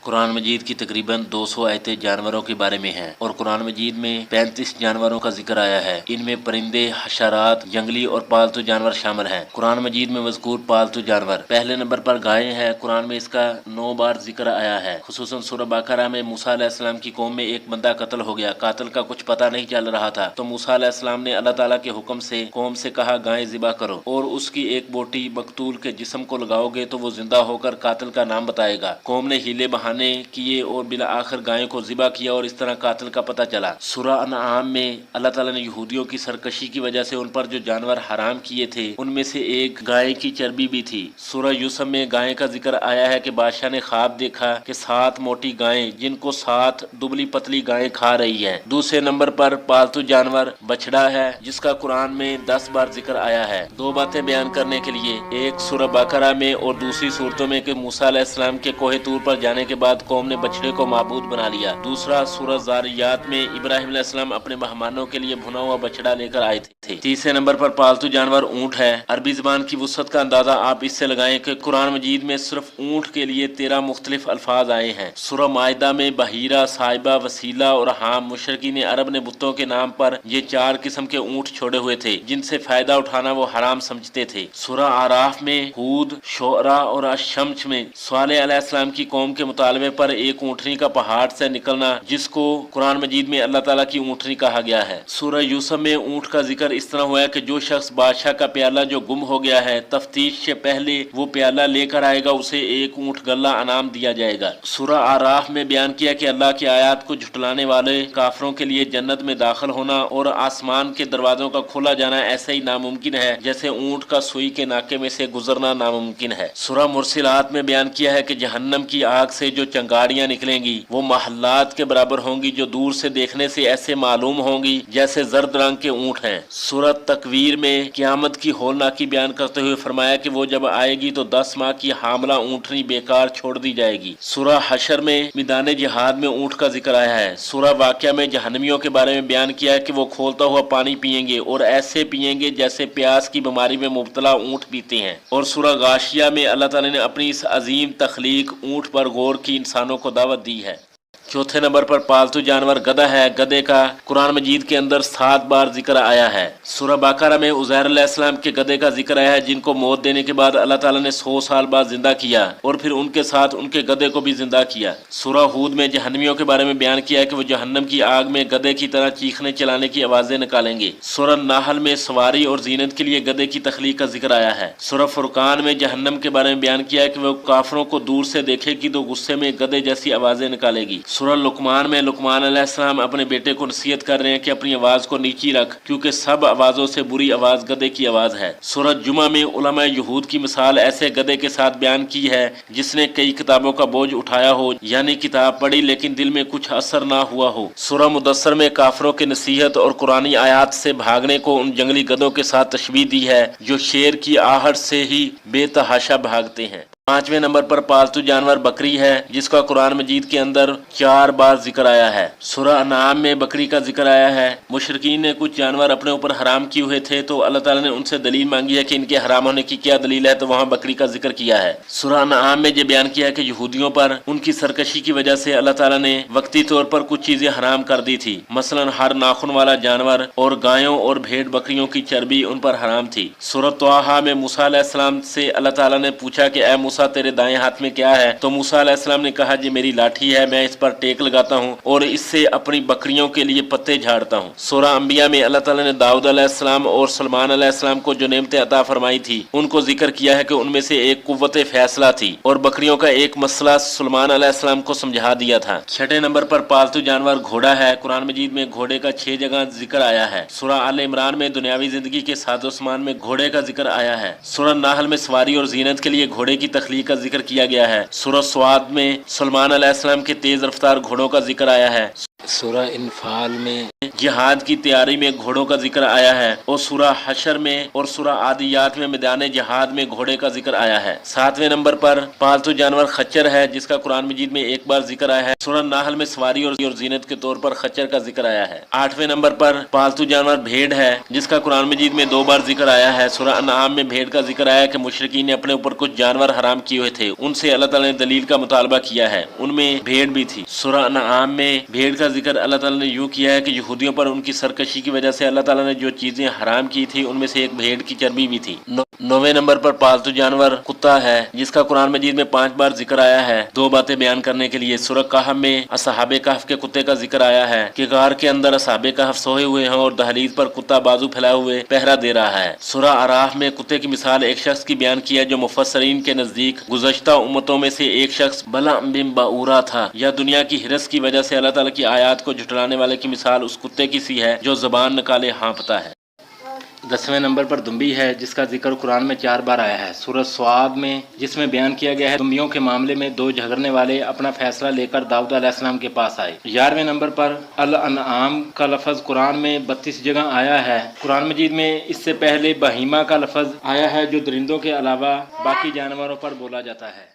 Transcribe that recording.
قرآن مجید کی تقریباً 200 آیتیں جانوروں کے بارے میں ہیں اور قرآن مجید میں 35 جانوروں کا ذکر آیا ہے۔ ان میں پرندے، حشرات، جنگلی اور پالتو جانور شامل ہیں۔ قرآن مجید میں مذکور پالتو جانور پہلے نمبر پر گائے ہے۔ قرآن میں اس کا 9 بار ذکر آیا ہے۔ خصوصاً سورہ بقرہ میں موسیٰ علیہ السلام کی قوم میں ایک بندہ قتل ہو گیا، قاتل کا کچھ پتہ نہیں چل رہا تھا، تو موسیٰ علیہ السلام نے اللہ تعالیٰ کے حکم سے قوم سے کہا گائے ذبح کرو اور اس کی ایک بوٹی مقتول کے جسم کو لگاؤ گے تو وہ زندہ ہو کر قاتل کا نام بتائے گا۔ قوم نے ہیلے بہانے کیے اور بالآخر گائے کو ذبح کیا اور اس طرح قاتل کا پتہ چلا۔ سورہ انعام میں اللہ تعالیٰ نے یہودیوں کی سرکشی کی وجہ سے ان پر جو جانور حرام کیے تھے ان میں سے ایک گائے کی چربی بھی تھی۔ سورہ یوسف میں گائے کا ذکر آیا ہے کہ بادشاہ نے خواب دیکھا کہ 7 موٹی گائیں جن کو 7 دبلی پتلی گائیں کھا رہی ہیں۔ دوسرے نمبر پر پالتو جانور بچڑا ہے جس کا قرآن میں 10 بار ذکر آیا ہے۔ 2 باتیں بیان کرنے کے لیے، ایک سورہ بقرہ میں اور دوسری صورتوں میں کہ موسیٰ علیہ السلام کے کوہ طور پر جانے کے بعد قوم نے بچڑے کو معبود بنا لیا۔ دوسرا سورہ زاریات میں ابراہیم علیہ السلام اپنے مہمانوں کے لیے بھنا ہوا بچڑا لے کر آئے تھے۔ تیسرے نمبر پر پالتو جانور اونٹ ہے۔ عربی زبان کی وسعت کا اندازہ آپ اس سے لگائیں کہ قرآن مجید میں صرف اونٹ کے لیے 13 مختلف الفاظ آئے ہیں۔ سورہ مائدہ میں بحیرہ، صائبہ، وسیلہ اور حام، مشرکین عرب نے بتوں کے نام پر یہ 4 قسم کے اونٹ چھوڑے ہوئے تھے جن سے فائدہ اٹھانا وہ حرام سمجھتے تھے۔ سورہ اعراف میں، ہود، شعراء اور الشمس میں صالح علیہ السلام کی قوم کے مطالبے پر ایک اونٹنی کا پہاڑ سے نکلنا جس کو قرآن مجید میں اللہ تعالیٰ کی اونٹنی کہا گیا ہے۔ سورہ یوسف میں اونٹ کا ذکر اس طرح ہوا ہے کہ جو شخص بادشاہ کا پیالہ جو گم ہو گیا ہے تفتیش سے پہلے وہ پیالہ لے کر آئے گا اسے ایک اونٹ غلہ انعام دیا جائے گا۔ سورہ اعراف میں بیان کیا کہ اللہ کی آیات کو جھٹلانے والے کافروں کے لیے جنت میں داخل ہونا اور آسمان کے دروازوں کا کھلا جانا ایسا ہی ناممکن ہے جیسے اونٹ کا سوئی کے ناکے میں سے گزرنا ناممکن ہے۔ سورہ مرسلات میں بیان کیا ہے کہ جہنم کی آگ سے جو چنگاریاں نکلیں گی وہ محلات کے برابر ہوں گی جو دور سے دیکھنے سے ایسے معلوم ہوں گی جیسے زرد رنگ کے اونٹ ہیں۔ سورہ تکویر میں قیامت کی ہولناکی بیان کرتے ہوئے فرمایا کہ وہ جب آئے گی تو 10 ماہ کی حاملہ اونٹنی بیکار چھوڑ دی جائے گی۔ سورہ حشر میں میدان جہاد میں اونٹ کا ذکر آیا ہے۔ سورہ واقعہ میں جہنمیوں کے بارے میں بیان کیا ہے کہ وہ کھولتا ہوا پانی پئیں گے اور ایسے پئیں گے جیسے پیاس کی بیماری میں مبتلا اونٹ پیتے ہیں۔ اور سورہ غاشیہ میں اللہ تعالیٰ نے اپنی اس عظیم تخلیق اونٹ پر غور کی انسانوں کو دعوت دی ہے۔ چوتھے نمبر پر پالتو جانور گدھا ہے۔ گدھے کا قرآن مجید کے اندر 7 بار ذکر آیا ہے۔ سورہ بقرہ میں عزیر علیہ السلام کے گدھے کا ذکر آیا ہے جن کو موت دینے کے بعد اللہ تعالیٰ نے 100 سال بعد زندہ کیا اور پھر ان کے ساتھ ان کے گدھے کو بھی زندہ کیا۔ سورہ ہود میں جہنمیوں کے بارے میں بیان کیا ہے کہ وہ جہنم کی آگ میں گدھے کی طرح چیخنے چلانے کی آوازیں نکالیں گے۔ سورہ نحل میں سواری اور زینت کے لیے گدھے کی تخلیق کا ذکر آیا ہے۔ سورہ فرقان میں جہنم کے بارے میں بیان کیا ہے کہ وہ کافروں کو دور سے دیکھے گی تو غصے میں گدھے جیسی آوازیں نکالے گی۔ سورہ لقمان میں لقمان علیہ السلام اپنے بیٹے کو نصیحت کر رہے ہیں کہ اپنی آواز کو نیچی رکھ کیونکہ سب آوازوں سے بری آواز گدھے کی آواز ہے۔ سورہ جمعہ میں علماء یہود کی مثال ایسے گدھے کے ساتھ بیان کی ہے جس نے کئی کتابوں کا بوجھ اٹھایا ہو، یعنی کتاب پڑھی لیکن دل میں کچھ اثر نہ ہوا ہو۔ سورہ مدثر میں کافروں کے نصیحت اور قرآنی آیات سے بھاگنے کو ان جنگلی گدھوں کے ساتھ تشبیہ دی ہے جو شیر کی آہٹ سے ہی بے تحاشا بھاگتے ہیں۔ 5ویں نمبر پر پالتو جانور بکری ہے جس کا قرآن مجید کے اندر 4 بار ذکر آیا ہے۔ سورہ انعام میں بکری کا ذکر آیا ہے۔ مشرکین نے کچھ جانور اپنے اوپر حرام کیے ہوئے تھے تو اللہ تعالیٰ نے ان سے دلیل مانگی ہے کہ ان کے حرام ہونے کی کیا دلیل ہے، تو وہاں بکری کا ذکر کیا ہے۔ سورہ انعام میں یہ بیان کیا ہے کہ یہودیوں پر ان کی سرکشی کی وجہ سے اللہ تعالیٰ نے وقتی طور پر کچھ چیزیں حرام کر دی تھی، مثلا ہر ناخن والا جانور اور گایوں اور بھیڑ بکریوں کی چربی ان پر حرام تھی۔ سورہ طٰہٰ میں موسیٰ علیہ السلام سے اللہ تعالیٰ نے پوچھا کہ اے موسیٰ تیرے دائیں ہاتھ میں کیا ہے، تو موسیٰ علیہ السلام نے کہا یہ میری لاٹھی ہے، میں اس پر ٹیک لگاتا ہوں اور اس سے اپنی بکریوں کے لیے پتے جھاڑتا ہوں۔ سورہ انبیاء میں اللہ تعالیٰ نے داؤد علیہ السلام اور سلمان علیہ السلام کو جو نعمتیں عطا فرمائی تھی ان کو ذکر کیا ہے کہ ان میں سے ایک قوت فیصلہ تھی اور بکریوں کا ایک مسئلہ سلمان علیہ السلام کو سمجھا دیا تھا۔ 6 نمبر پر پالتو جانور گھوڑا ہے۔ قرآن مجید میں گھوڑے کا 6 جگہ ذکر آیا ہے۔ سورہ آل عمران میں دنیاوی زندگی کے ساز و سامان میں گھوڑے کا ذکر آیا ہے۔ سورہ نحل میں سواری اور زینت کے لیے گھوڑے کی تخلیق کا ذکر کیا گیا ہے۔ سورہ سواد میں سلمان علیہ السلام کے تیز رفتار گھوڑوں کا ذکر آیا ہے۔ سورہ انفال میں جہاد کی تیاری میں گھوڑوں کا ذکر آیا ہے، اور سورہ حشر میں اور سورہ عادیات میں میدان جہاد میں گھوڑے کا ذکر آیا ہے۔ 7ویں نمبر پر پالتو جانور خچر ہے، جس کا قرآن مجید میں ایک بار ذکر آیا ہے۔ سورہ نحل میں سواری اور زینت کے طور پر خچر کا ذکر آیا ہے۔ 8ویں نمبر پر پالتو جانور بھیڑ ہے، جس کا قرآن مجید میں 2 بار ذکر آیا ہے۔ سورہ انعام میں بھیڑ کا ذکر آیا کہ مشرکین نے اپنے اوپر کچھ جانور حرام کیے ہوئے تھے، ان سے اللہ تعالیٰ نے دلیل کا مطالبہ کیا ہے، ان میں بھیڑ بھی تھی۔ سورہ انعام میں بھیڑ کا ذکر اللہ تعالیٰ نے یوں کیا ہے کہ یہودیوں پر ان کی سرکشی کی وجہ سے اللہ تعالیٰ نے جو چیزیں حرام کی تھی ان میں سے ایک بھیڑ کی چربی بھی تھی۔ 9ویں نمبر پر پالتو جانور کتا ہے، جس کا قرآن مجید میں 5 بار ذکر آیا ہے، 2 باتیں بیان کرنے کے لیے۔ سورہ کہف میں اصحاب کہف کے کتے کا ذکر آیا ہے کہ غار کے اندر اصحاب کہف سوئے ہوئے ہیں اور دہلیز پر کتا بازو پھیلائے ہوئے پہرا دے رہا ہے۔ سورہ اعراف میں کتے کی مثال ایک شخص کی بیان کی ہے جو مفسرین کے نزدیک گزشتہ امتوں میں سے ایک شخص بلعم بن باورا تھا، یا دنیا کی ہرس کی وجہ سے اللہ تعالیٰ کی آیات کو جھٹلانے والے کی مثال اس کتے کی سی ہے جو زبان نکالے ہانپتا ہے۔ 10ویں نمبر پر دمبی ہے، جس کا ذکر قرآن میں 4 بار آیا ہے۔ سورہ صاد میں جس میں بیان کیا گیا ہے دمبیوں کے معاملے میں 2 جھگڑنے والے اپنا فیصلہ لے کر داؤد علیہ السلام کے پاس آئے۔ 11ویں نمبر پر الانعام کا لفظ قرآن میں 32 جگہ آیا ہے۔ قرآن مجید میں اس سے پہلے بہیمہ کا لفظ آیا ہے جو درندوں کے علاوہ باقی جانوروں پر بولا جاتا ہے۔